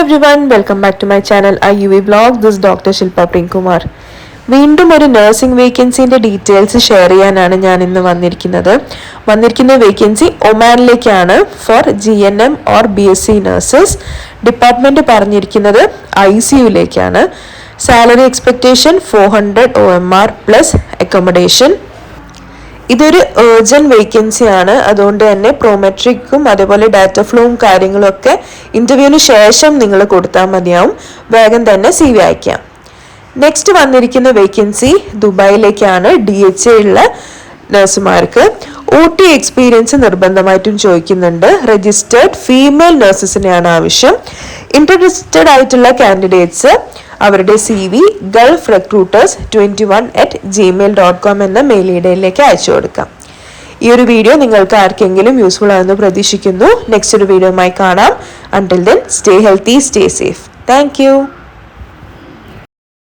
everyone, welcome back to my channel IUV Vlog. This is Dr. Shilpa Prinkumar. വീണ്ടും ഒരു nursing വേക്കൻസിന്റെ details share ചെയ്യാനാണ് ഞാൻ ഇന്ന് വന്നിരിക്കുന്ന വേക്കൻസി ഒമാനിലേക്കാണ് for GNM or BSc nurses. Department പറഞ്ഞിരിക്കുന്നത് ICUയിലേക്കാണ്. Salary expectation 400 OMR plus accommodation. ഇതൊരു ഏർജന്റ് വേക്കൻസി ആണ്, അതുകൊണ്ട് തന്നെ പ്രോമെട്രിക്കും അതേപോലെ ഡാറ്റ ഫ്ലോവും കാര്യങ്ങളൊക്കെ ഇന്റർവ്യൂവിന് ശേഷം നിങ്ങൾ കൊടുത്താൽ മതിയാവും. വേഗം തന്നെ CV അയക്കാം. നെക്സ്റ്റ് വന്നിരിക്കുന്ന വേക്കൻസി ദുബായിലേക്കാണ്. DHA ഉള്ള നഴ്സുമാർക്ക് OT എക്സ്പീരിയൻസ് നിർബന്ധമായിട്ടും ചോദിക്കുന്നുണ്ട്. രജിസ്റ്റേർഡ് ഫീമെയിൽ നഴ്സസിനെയാണ് ആവശ്യം. ഇൻട്രസ്റ്റഡ് ആയിട്ടുള്ള കാൻഡിഡേറ്റ്സ് അവരുടെ CV ഗൾഫ് റിക്രൂട്ടേഴ്സ് 21@gmail.com എന്ന മെയിൽ ഐഡിയിലേക്ക് അയച്ചു കൊടുക്കാം. ഈ ഒരു വീഡിയോ നിങ്ങൾക്ക് ആർക്കെങ്കിലും യൂസ്ഫുൾ ആണെന്ന് പ്രതീക്ഷിക്കുന്നു. നെക്സ്റ്റ് ഒരു വീഡിയോയുമായി കാണാം. Until then stay healthy, stay safe. Thank you.